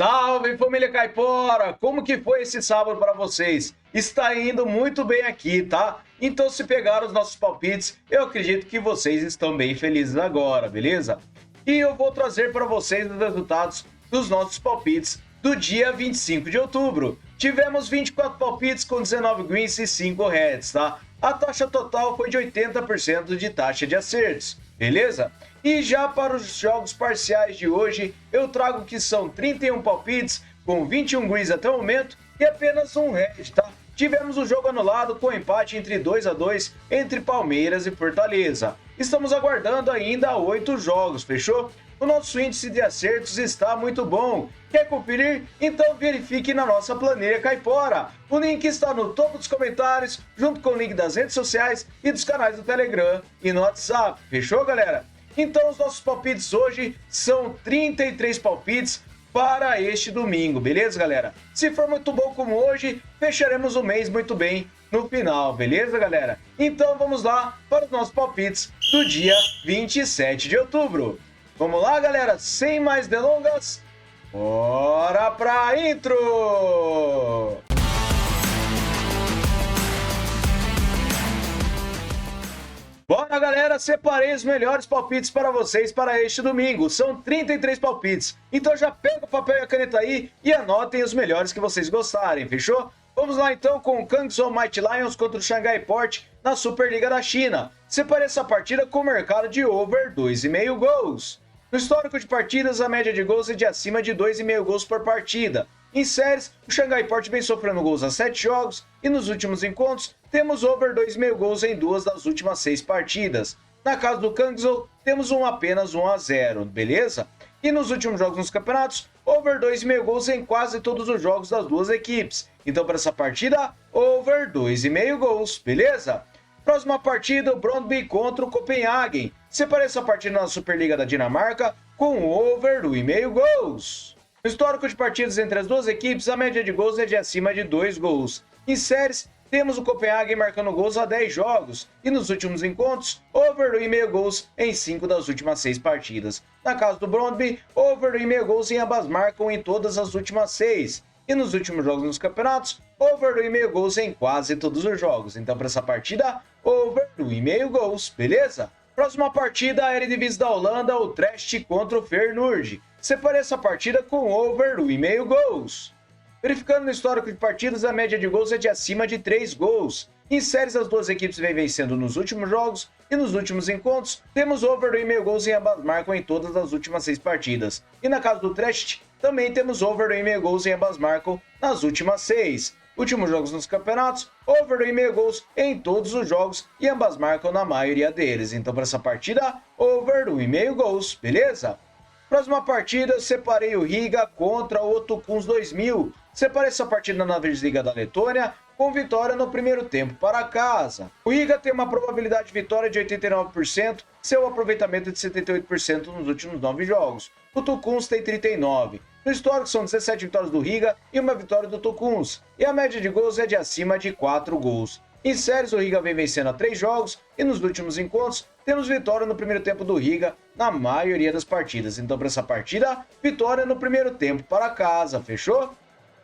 Salve, família Caipora! Como que foi esse sábado para vocês? Está indo muito bem aqui, tá? Então, se pegar os nossos palpites, eu acredito que vocês estão bem felizes agora, beleza? E eu vou trazer para vocês os resultados dos nossos palpites do dia 25 de outubro. Tivemos 24 palpites com 19 greens e 5 reds, tá? A taxa total foi de 80% de taxa de acertos, beleza? E já para os jogos parciais de hoje, eu trago que são 31 palpites com 21 greens até o momento e apenas um red, tá? Tivemos o jogo anulado com empate entre 2-2 entre Palmeiras e Fortaleza. Estamos aguardando ainda 8 jogos, fechou? O nosso índice de acertos está muito bom. Quer conferir? Então verifique na nossa planilha Caipora. O link está no topo dos comentários, junto com o link das redes sociais e dos canais do Telegram e no WhatsApp. Fechou, galera? Então os nossos palpites hoje são 33 palpites para este domingo, beleza, galera? Se for muito bom como hoje, fecharemos o mês muito bem no final, beleza, galera? Então vamos lá para os nossos palpites do dia 27 de outubro. Vamos lá, galera, sem mais delongas, bora pra intro! Bora, galera, separei os melhores palpites para vocês para este domingo. São 33 palpites, então já pega o papel e a caneta aí e anotem os melhores que vocês gostarem, fechou? Vamos lá então com o Guangzhou Mighty Lions contra o Xangai Port na Superliga da China. Separei essa partida com o mercado de over 2,5 gols. No histórico de partidas, a média de gols é de acima de 2,5 gols por partida. Em séries, o Xangai Port vem sofrendo gols há 7 jogos e nos últimos encontros temos over 2,5 gols em 2 das últimas 6 partidas. Na casa do Guangzhou, temos apenas 1-0, beleza? E nos últimos jogos nos campeonatos, over 2,5 gols em quase todos os jogos das duas equipes. Então para essa partida, over 2,5 gols, beleza? Próxima partida, o Brøndby contra o Copenhagen. Separei essa partida na Superliga da Dinamarca com over 1,5 gols. No histórico de partidas entre as duas equipes, a média de gols é de acima de 2 gols. Em séries, temos o Copenhagen marcando gols há 10 jogos. E nos últimos encontros, over 1,5 gols em 5 das últimas 6 partidas. Na casa do Brøndby, over 1,5 gols em ambas marcam em todas as últimas 6. E nos últimos jogos nos campeonatos, over 1,5 gols em quase todos os jogos. Então para essa partida, over 1,5 gols, beleza? Próxima partida, a Eredivisie da Holanda, o Utrecht contra o Feyenoord. Separei essa partida com over 1,5 gols. Verificando no histórico de partidas, a média de gols é de acima de 3 gols. Em séries, as duas equipes vêm vencendo nos últimos jogos e nos últimos encontros, temos over 1,5 gols em ambas marcam em todas as últimas 6 partidas. E na casa do Utrecht, também temos over 1,5 gols em ambas marcam nas últimas 6. Últimos jogos nos campeonatos, over 1,5 gols em todos os jogos e ambas marcam na maioria deles. Então para essa partida, over 1,5 gols, beleza? Próxima partida, eu separei o Riga contra o Otokuns 2000. Separei essa partida na Liga da Letônia com vitória no primeiro tempo para casa. O Riga tem uma probabilidade de vitória de 89%, seu aproveitamento é de 78% nos últimos 9 jogos. O Otokuns tem 39%. No histórico são 17 vitórias do Riga e uma vitória do Otokuns. E a média de gols é de acima de 4 gols. Em séries, o Riga vem vencendo há 3 jogos e nos últimos encontros temos vitória no primeiro tempo do Riga na maioria das partidas. Então para essa partida, vitória no primeiro tempo para casa, fechou?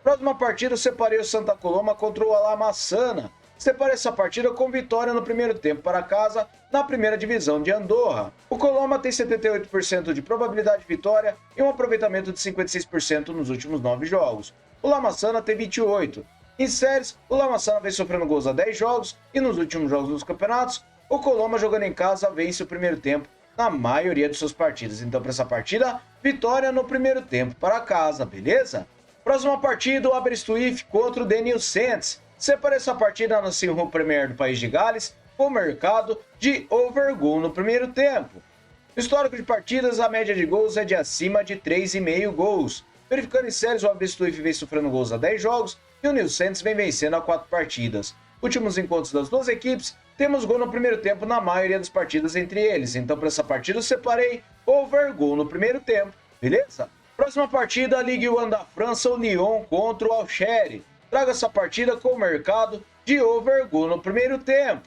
Próxima partida, eu separei o Santa Coloma contra o Alamassana. Separei essa partida com vitória no primeiro tempo para casa na primeira divisão de Andorra. O Coloma tem 78% de probabilidade de vitória e um aproveitamento de 56% nos últimos 9 jogos. O Lamassana tem 28%. Em séries, o Lamassana vem sofrendo gols há 10 jogos e nos últimos jogos dos campeonatos, o Coloma jogando em casa vence o primeiro tempo na maioria de suas partidas. Então para essa partida, vitória no primeiro tempo para casa, beleza? Próxima partida, o Aberystwyth contra o Denil Saints. Separei essa partida na Sinhu Premier do País de Gales com o mercado de over goal no primeiro tempo. No histórico de partidas, a média de gols é de acima de 3,5 gols. Verificando em séries, o Aberystwyth vem sofrendo gols há 10 jogos e o Denil Saints vem vencendo há 4 partidas. Últimos encontros das duas equipes, temos gol no primeiro tempo na maioria das partidas entre eles. Então para essa partida eu separei over goal no primeiro tempo, beleza? Próxima partida, a Ligue 1 da França, o Lyon contra o Auxerre. Trago essa partida com o mercado de over goal no primeiro tempo.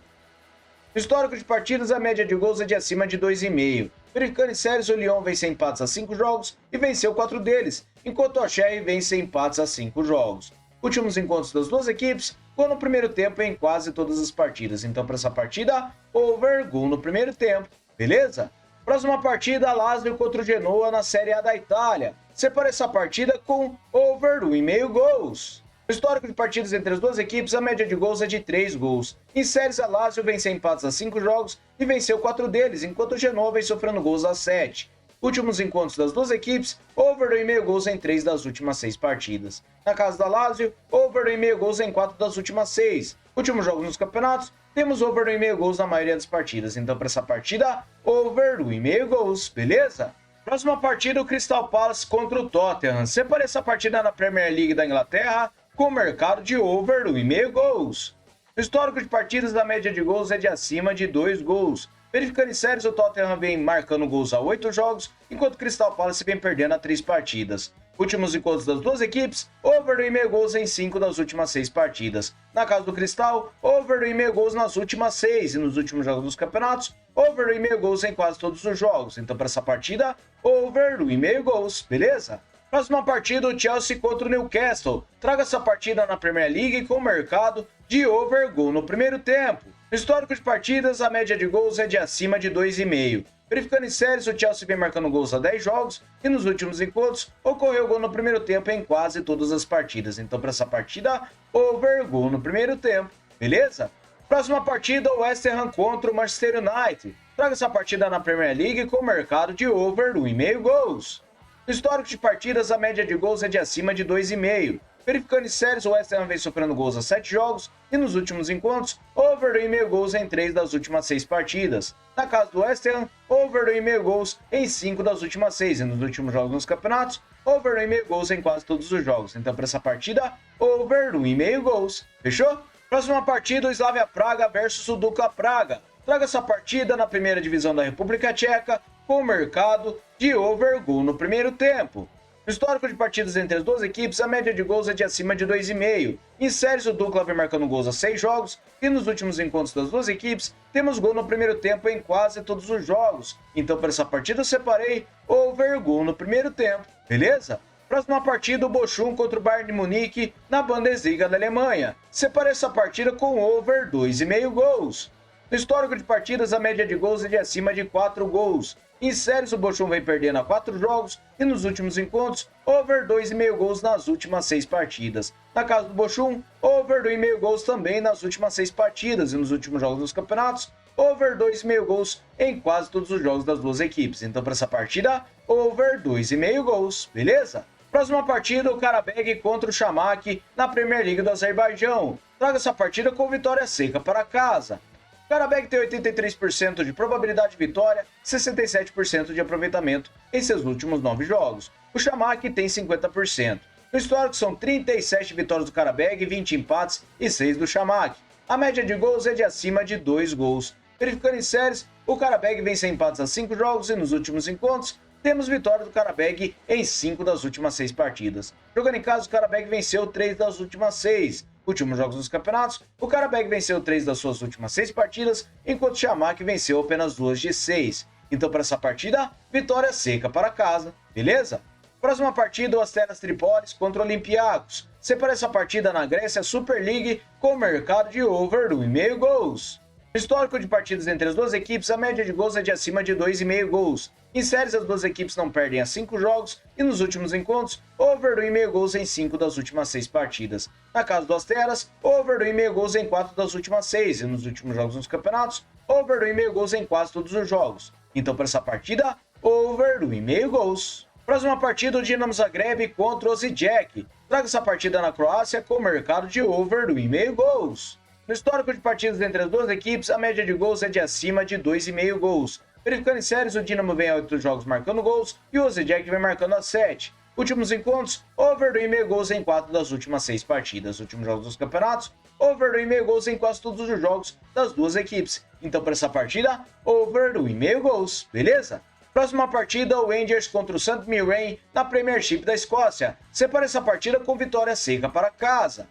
No histórico de partidas, a média de gols é de acima de 2,5. Verificando em séries, o Lyon vem sem empates a 5 jogos e venceu 4 deles. enquanto o Sherry vence empates a 5 jogos. Últimos encontros das duas equipes, gol no primeiro tempo em quase todas as partidas. Então, para essa partida, over, gol no primeiro tempo, beleza? Próxima partida, Lazio contra o Genoa na Série A da Itália. Separa essa partida com over 1,5 gols. No histórico de partidas entre as duas equipes, a média de gols é de 3 gols. Em séries, a Lazio venceu empates a 5 jogos e venceu 4 deles, enquanto o Genoa vem sofrendo gols a 7. Últimos encontros das duas equipes, over 1,5 gols em 3 das últimas 6 partidas. Na casa da Lazio, over 1,5 gols em 4 das últimas 6. Últimos jogos nos campeonatos, temos over 1,5 gols na maioria das partidas. Então, para essa partida, over 1,5 gols, beleza? Próxima partida, o Crystal Palace contra o Tottenham. Separei essa partida na Premier League da Inglaterra com o mercado de over 1,5 gols. No histórico de partidas, a média de gols é de acima de 2 gols. Verificando em séries, o Tottenham vem marcando gols a 8 jogos, enquanto o Crystal Palace vem perdendo a 3 partidas. Últimos encontros das duas equipes, over 1,5 gols em 5 das últimas 6 partidas. Na casa do Crystal, over 1,5 gols nas últimas 6 e nos últimos jogos dos campeonatos, over 1,5 gols em quase todos os jogos. Então, para essa partida, over 1,5 gols, beleza? Próxima partida, o Chelsea contra o Newcastle. Traga essa partida na Premier League com o mercado de over gol no primeiro tempo. No histórico de partidas, a média de gols é de acima de 2,5. Verificando em séries, o Chelsea vem marcando gols a 10 jogos e nos últimos encontros ocorreu gol no primeiro tempo em quase todas as partidas. Então, para essa partida, over gol no primeiro tempo, beleza? Próxima partida, o West Ham contra o Manchester United. Traga essa partida na Premier League com o mercado de over 1,5 gols. No histórico de partidas, a média de gols é de acima de 2,5. Verificando em séries, o West Ham vem sofrendo gols a 7 jogos e nos últimos encontros, over 1,5 gols em 3 das últimas 6 partidas. Na casa do West Ham, over 1,5 gols em 5 das últimas 6 e nos últimos jogos nos campeonatos, over 1,5 gols em quase todos os jogos. Então, para essa partida, over 1,5 gols. Fechou? Próxima partida, o Slavia Praga versus o Dukla Praga. Traga essa partida na primeira divisão da República Tcheca com o mercado de over gol no primeiro tempo. No histórico de partidas entre as duas equipes, a média de gols é de acima de 2,5. Em séries, o Dukla vem marcando gols a 6 jogos e nos últimos encontros das duas equipes, temos gol no primeiro tempo em quase todos os jogos. Então, para essa partida, eu separei over gol no primeiro tempo, beleza? Próxima partida, o Bochum contra o Bayern de Munique na Bundesliga da Alemanha. Separei essa partida com over 2,5 gols. No histórico de partidas, a média de gols é de acima de 4 gols. Em séries, o Bochum vem perdendo a 4 jogos e nos últimos encontros, over 2,5 gols nas últimas 6 partidas. Na casa do Bochum, over 2,5 gols também nas últimas 6 partidas e nos últimos jogos dos campeonatos, over 2,5 gols em quase todos os jogos das duas equipes. Então, para essa partida, over 2,5 gols, beleza? Próxima partida, o Karabag contra o Shamak na Premier League do Azerbaijão. Traga essa partida com vitória seca para casa. O Karabag tem 83% de probabilidade de vitória, 67% de aproveitamento em seus últimos 9 jogos. O Shamak tem 50%. No histórico são 37 vitórias do Karabag, 20 empates e 6 do Shamak. A média de gols é de acima de 2 gols. Verificando em séries, o Karabag vence empates a 5 jogos e nos últimos encontros, temos vitória do Karabag em 5 das últimas 6 partidas. Jogando em casa, o Karabag venceu 3 das últimas 6. Últimos jogos dos campeonatos, o Karabag venceu 3 das suas últimas 6 partidas, enquanto o Shamak venceu apenas 2 de 6. Então, para essa partida, vitória seca para casa, beleza? Próxima partida, o Asteras Tripolis contra o Olympiacos. Separa essa partida na Grécia Super League com o mercado de over 1,5 gols. No histórico de partidas entre as duas equipes, a média de gols é de acima de 2,5 gols. Em séries, as duas equipes não perdem a 5 jogos e nos últimos encontros, over 1,5 gols em 5 das últimas 6 partidas. Na casa do Asteras, over 1,5 gols em 4 das últimas 6 e nos últimos jogos nos campeonatos, over 1,5 gols em quase todos os jogos. Então, para essa partida, over 1,5 gols. Próxima partida, o Dinamo Zagreb contra o Osijek. Traga essa partida na Croácia com o mercado de over 1,5 gols. No histórico de partidas entre as duas equipes, a média de gols é de acima de 2,5 gols. Verificando em séries, o Dinamo vem a 8 jogos marcando gols e o Osijek vem marcando a 7. Últimos encontros, over 1,5 gols em 4 das últimas 6 partidas. Últimos jogos dos campeonatos, over 1,5 gols em quase todos os jogos das duas equipes. Então, para essa partida, over 1,5 gols, beleza? Próxima partida, o Rangers contra o St Mirren na Premiership da Escócia. Separa essa partida com vitória seca para casa.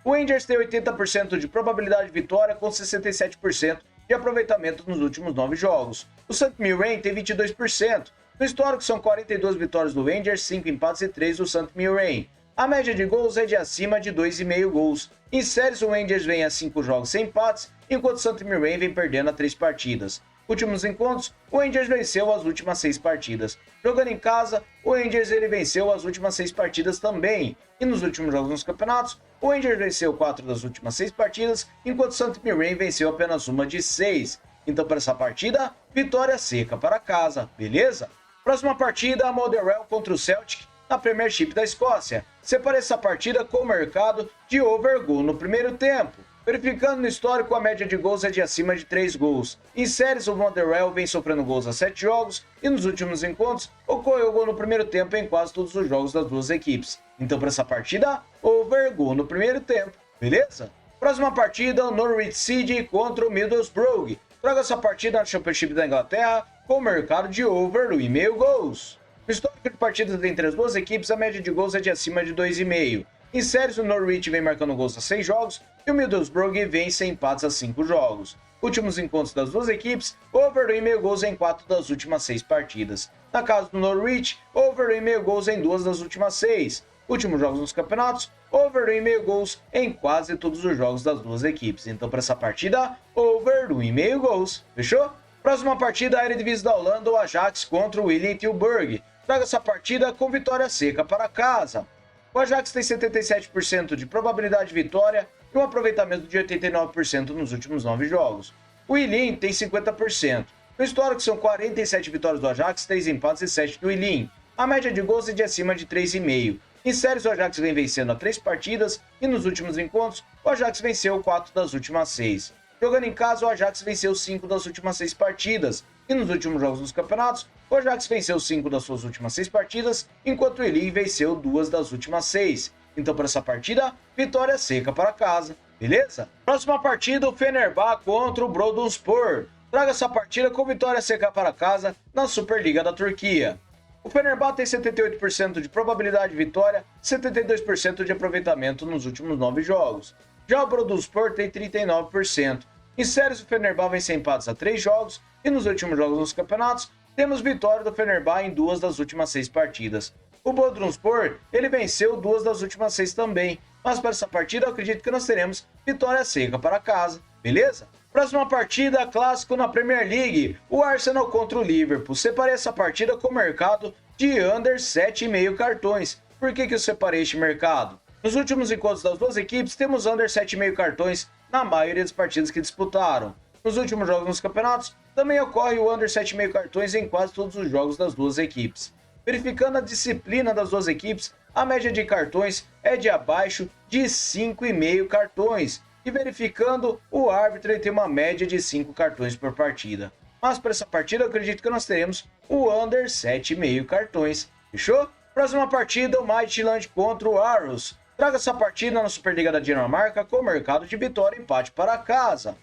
O Rangers tem 80% de probabilidade de vitória com 67% de aproveitamento nos últimos 9 jogos. O St Mirren tem 22%. No histórico são 42 vitórias do Rangers, 5 empates e 3 do St. Mirren. A média de gols é de acima de 2,5 gols. Em séries, o Rangers vem a 5 jogos sem empates, enquanto o St. Mirren vem perdendo a 3 partidas. Últimos encontros, o Rangers venceu as últimas 6 partidas. Jogando em casa, o Rangers venceu as últimas 6 partidas também. E nos últimos jogos nos campeonatos, o Rangers venceu 4 das últimas 6 partidas, enquanto o St. Mirren venceu apenas uma de 6. Então, para essa partida, vitória seca para casa, beleza? Próxima partida, a Motherwell contra o Celtic na Premiership da Escócia. Separei essa partida com o mercado de over goal no primeiro tempo. Verificando no histórico, a média de gols é de acima de 3 gols. Em séries, o Motherwell vem sofrendo gols a 7 jogos e nos últimos encontros ocorreu gol no primeiro tempo em quase todos os jogos das duas equipes. Então, para essa partida, over goal no primeiro tempo, beleza? Próxima partida, o Norwich City contra o Middlesbrough. Traga essa partida na Championship da Inglaterra com o mercado de over 1,5 gols. No histórico de partidas entre as duas equipes, a média de gols é de acima de 2,5. Em séries, o Norwich vem marcando gols a 6 jogos e o Middlesbrough vem sem empates a 5 jogos. Últimos encontros das duas equipes, over 1,5 gols em 4 das últimas 6 partidas. Na casa do Norwich, over 1,5 gols em 2 das últimas 6. Últimos jogos nos campeonatos, over 1,5 gols em quase todos os jogos das duas equipes. Então, para essa partida, over 1,5 gols. Fechou? Próxima partida, a Eredivisie da Holanda, o Ajax contra o William Tilburg. Traga essa partida com vitória seca para casa. O Ajax tem 77% de probabilidade de vitória e um aproveitamento de 89% nos últimos 9 jogos. O Willian tem 50%. No histórico são 47 vitórias do Ajax, 3 empates e 7 do Willian. A média de gols é de acima de 3,5. Em séries, o Ajax vem vencendo a 3 partidas e nos últimos encontros, o Ajax venceu 4 das últimas 6. Jogando em casa, o Ajax venceu 5 das últimas 6 partidas. E nos últimos jogos dos campeonatos, o Ajax venceu 5 das suas últimas 6 partidas, enquanto o Willian venceu 2 das últimas 6. Então, para essa partida, vitória seca para casa, beleza? Próxima partida, o Fenerbahçe contra o Bodrumspor. Traga essa partida com vitória seca para casa na Superliga da Turquia. O Fenerbahçe tem 78% de probabilidade de vitória, 72% de aproveitamento nos últimos 9 jogos. Já o Bodrumspor tem 39%. Em séries, o Fenerbahçe vem sem empates a 3 jogos e nos últimos jogos nos campeonatos, temos vitória do Fenerbahçe em 2 das últimas 6 partidas. O Bodrumspor, ele venceu 2 das últimas 6 também, mas para essa partida eu acredito que nós teremos vitória seca para casa, beleza? Próxima partida, clássico na Premier League, o Arsenal contra o Liverpool. Separei essa partida com o mercado de under 7,5 cartões. Por que eu separei este mercado? Nos últimos encontros das duas equipes, temos under 7,5 cartões na maioria das partidas que disputaram. Nos últimos jogos nos campeonatos, também ocorre o under 7,5 cartões em quase todos os jogos das duas equipes. Verificando a disciplina das duas equipes, a média de cartões é de abaixo de 5,5 cartões. E verificando, o árbitro ele tem uma média de 5 cartões por partida. Mas para essa partida, eu acredito que nós teremos o under 7,5 cartões. Fechou? Próxima partida, o Midtjylland contra o Aarhus. Traga essa partida na Superliga da Dinamarca com o mercado de vitória e empate para casa.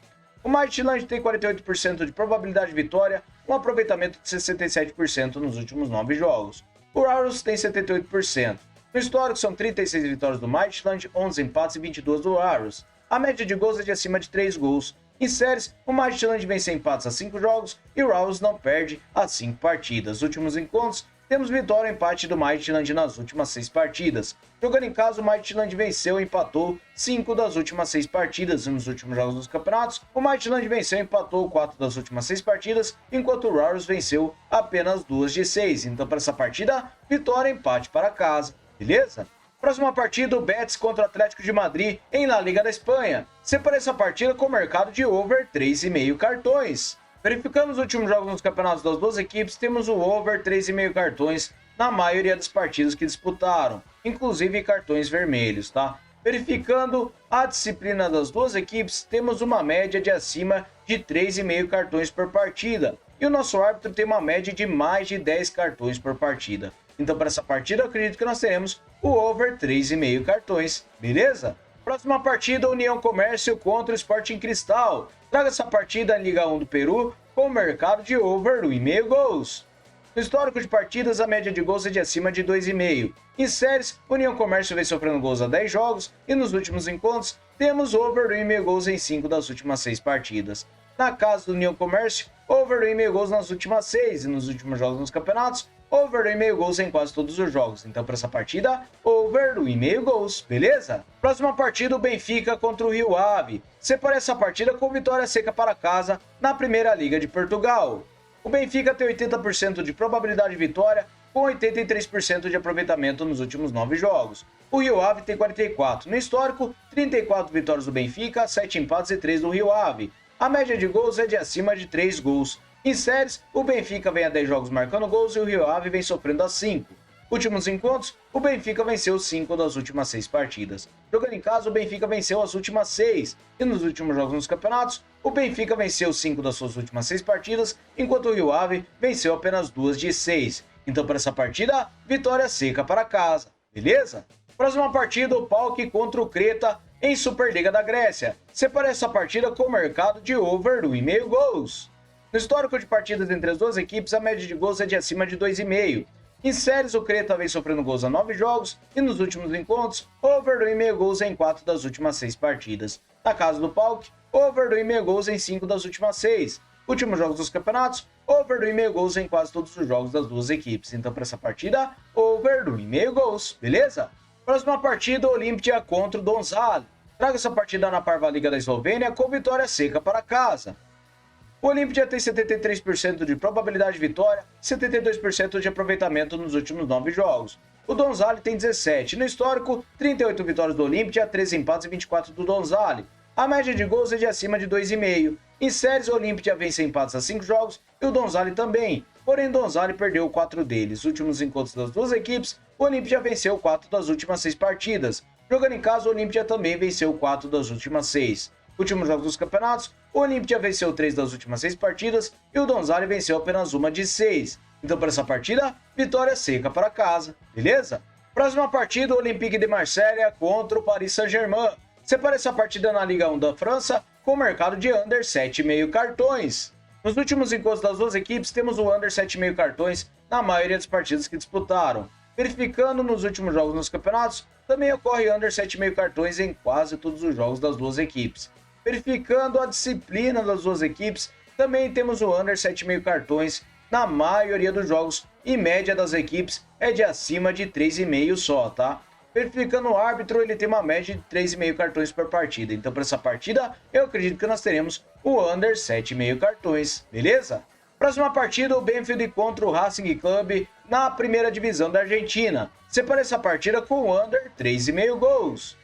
O Midtjylland tem 48% de probabilidade de vitória, um aproveitamento de 67% nos últimos 9 jogos. O Aarhus tem 78%. No histórico são 36 vitórias do Midtjylland, 11 empates e 22 do Aarhus. A média de gols é de acima de 3 gols. Em séries, o Midtjylland vem sem empates a 5 jogos e o Aarhus não perde a 5 partidas. Nos últimos encontros, temos vitória e empate do Midtjylland nas últimas 6 partidas. Jogando em casa, o Midtjylland venceu e empatou 5 das últimas 6 partidas. E nos últimos jogos dos campeonatos, o Midtjylland venceu e empatou 4 das últimas 6 partidas, enquanto o Aarhus venceu apenas 2 de 6. Então, para essa partida, vitória e empate para casa, beleza? Próxima partida, o Betis contra o Atlético de Madrid em La Liga da Espanha. Separei essa partida com o mercado de over 3,5 cartões. Verificando os últimos jogos nos campeonatos das duas equipes, temos o over 3,5 cartões na maioria das partidas que disputaram, inclusive cartões vermelhos, tá? Verificando a disciplina das duas equipes, temos uma média de acima de 3,5 cartões por partida, e o nosso árbitro tem uma média de mais de 10 cartões por partida. Então, para essa partida, eu acredito que nós teremos o over 3,5 cartões, beleza? Próxima partida, União Comércio contra o Sporting Cristal. Traga essa partida em Liga 1 do Peru com o mercado de over 1,5 gols. No histórico de partidas, a média de gols é de acima de 2,5. Em séries, União Comércio vem sofrendo gols a 10 jogos e nos últimos encontros, temos over 1,5 gols em 5 das últimas 6 partidas. Na casa do União Comércio, over 1,5 gols nas últimas 6 e nos últimos jogos nos campeonatos, over 1,5 gols em quase todos os jogos. Então, para essa partida, over 1,5 gols, beleza? Próxima partida, o Benfica contra o Rio Ave. Separei essa partida com vitória seca para casa na Primeira Liga de Portugal. O Benfica tem 80% de probabilidade de vitória, com 83% de aproveitamento nos últimos 9 jogos. O Rio Ave tem 44. No histórico, 34 vitórias do Benfica, 7 empates e 3 do Rio Ave. A média de gols é de acima de 3 gols. Em séries, o Benfica vem a 10 jogos marcando gols e o Rio Ave vem sofrendo a 5. Últimos encontros, o Benfica venceu 5 das últimas 6 partidas. Jogando em casa, o Benfica venceu as últimas 6. E nos últimos jogos nos campeonatos, o Benfica venceu 5 das suas últimas 6 partidas, enquanto o Rio Ave venceu apenas 2 de 6. Então, para essa partida, vitória seca para casa, beleza? Próxima partida, o PAOK contra o Creta em Superliga da Grécia. Separei essa partida com o mercado de over 1,5 gols. No histórico de partidas entre as duas equipes, a média de gols é de acima de 2,5. Em séries, o Creta vem sofrendo gols a 9 jogos e nos últimos encontros, over 1,5 gols em 4 das últimas 6 partidas. Na casa do PAOK, over 1,5 gols em 5 das últimas 6. Últimos jogos dos campeonatos, over 1,5 gols em quase todos os jogos das duas equipes. Então, para essa partida, over 1,5 gols, beleza? Próxima partida, Olimpia contra o Donzali. Traga essa partida na Parva Liga da Eslovênia com vitória seca para casa. O Olimpia tem 73% de probabilidade de vitória, 72% de aproveitamento nos últimos 9 jogos. O Donzali tem 17. No histórico, 38 vitórias do Olimpia, 13 empates e 24 do Donzali. A média de gols é de acima de 2,5. Em séries, o Olimpia vence empates a 5 jogos e o Donzali também. Porém, Donzali perdeu 4 deles. Últimos encontros das duas equipes, o Olimpia venceu 4 das últimas 6 partidas. Jogando em casa, o Olimpia também venceu 4 das últimas 6. Últimos jogos dos campeonatos, o Olimpia venceu 3 das últimas 6 partidas e o Donzali venceu apenas uma de 6. Então, para essa partida, vitória seca para casa, beleza? Próxima partida, o Olympique de Marselha contra o Paris Saint-Germain. Separa essa partida na Liga 1 da França com o mercado de under 7,5 cartões. Nos últimos encontros das duas equipes, temos o under 7,5 cartões na maioria das partidas que disputaram. Verificando nos últimos jogos nos campeonatos, também ocorre under 7,5 cartões em quase todos os jogos das duas equipes. Verificando a disciplina das duas equipes, também temos o under 7,5 cartões na maioria dos jogos e média das equipes é de acima de 3,5 só, tá? Verificando o árbitro, ele tem uma média de 3,5 cartões por partida. Então, para essa partida, eu acredito que nós teremos o under 7,5 cartões, beleza? Próxima partida, o Banfield contra o Racing Club na primeira divisão da Argentina. Separa essa partida com o under 3,5 gols.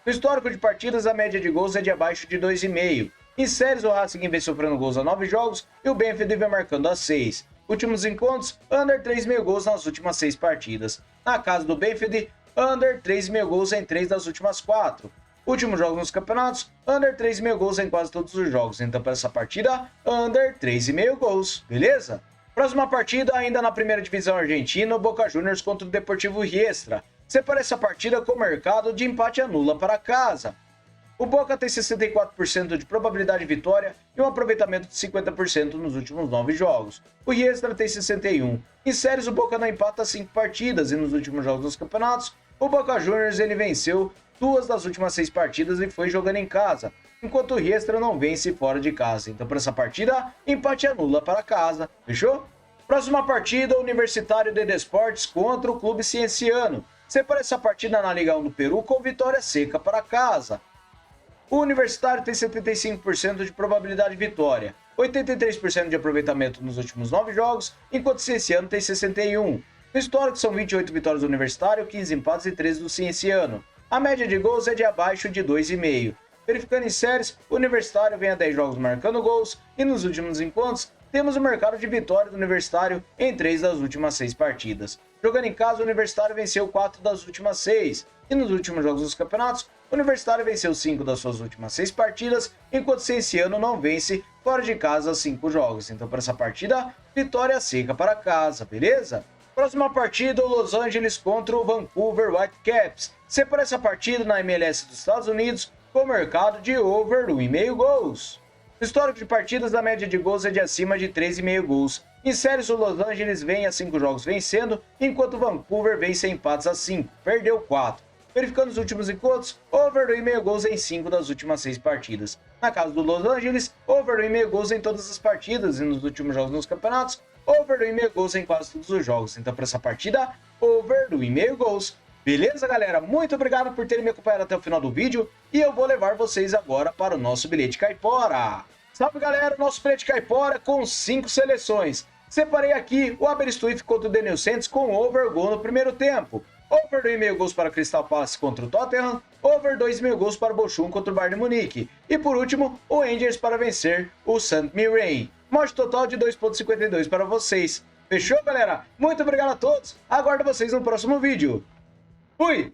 No histórico de partidas, a média de gols é de abaixo de 2,5. Em séries, o Racing vem sofrendo gols a 9 jogos e o Banfield vem marcando a 6. Últimos encontros, under 3,5 gols nas últimas 6 partidas. Na casa do Banfield, under 3,5 gols em 3 das últimas 4. Últimos jogos nos campeonatos, under 3,5 gols em quase todos os jogos. Então, para essa partida, under 3,5 gols, beleza? Próxima partida, ainda na primeira divisão argentina, o Boca Juniors contra o Deportivo Riestra. Separa essa partida com o mercado de empate anula para casa. O Boca tem 64% de probabilidade de vitória e um aproveitamento de 50% nos últimos 9 jogos. O Riestra tem 61%. Em séries, o Boca não empata 5 partidas e nos últimos jogos dos campeonatos, o Boca Juniors ele venceu 2 das últimas 6 partidas e foi jogando em casa, enquanto o Riestra não vence fora de casa. Então, para essa partida, empate anula para casa, fechou? Próxima partida, o Universitário de Desportes contra o Clube Cienciano. Separa essa partida na Liga 1 do Peru com vitória seca para casa. O Universitário tem 75% de probabilidade de vitória, 83% de aproveitamento nos últimos 9 jogos, enquanto o Cienciano tem 61%. No histórico são 28 vitórias do Universitário, 15 empates e 13 do Cienciano. A média de gols é de abaixo de 2,5. Verificando em séries, o Universitário vem a 10 jogos marcando gols e nos últimos encontros temos o mercado de vitória do Universitário em 3 das últimas 6 partidas. Jogando em casa, o Universitário venceu 4 das últimas 6 e nos últimos jogos dos campeonatos, o Universitário venceu 5 das suas últimas 6 partidas, enquanto o Cienciano não vence fora de casa 5 jogos. Então, para essa partida, vitória seca para casa, beleza? Próxima partida, o Los Angeles contra o Vancouver Whitecaps. Separa essa partida na MLS dos Estados Unidos com o mercado de over 1,5 gols. No histórico de partidas, a média de gols é de acima de 3,5 gols. Em séries, o Los Angeles vem a 5 jogos vencendo, enquanto o Vancouver vence empates a 5, perdeu 4. Verificando os últimos encontros, over 1,5 gols em 5 das últimas 6 partidas. Na casa do Los Angeles, over 1,5 gols em todas as partidas e nos últimos jogos nos campeonatos, over 1,5 gols em quase todos os jogos. Então, para essa partida, over 1,5 gols. Beleza, galera? Muito obrigado por terem me acompanhado até o final do vídeo e eu vou levar vocês agora para o nosso bilhete caipora. Salve, galera! Nosso bilhete caipora com 5 seleções. Separei aqui o Aberystwyth contra o Daniel Santos com over gol no primeiro tempo. Over 2,5 gols para o Crystal Palace contra o Tottenham. Over 2,5 gols para o Bochum contra o Bayern de Munique. E por último, o Rangers para vencer o St. Mirren. Mote total de 2,52 para vocês. Fechou, galera? Muito obrigado a todos. Aguardo vocês no próximo vídeo. Fui!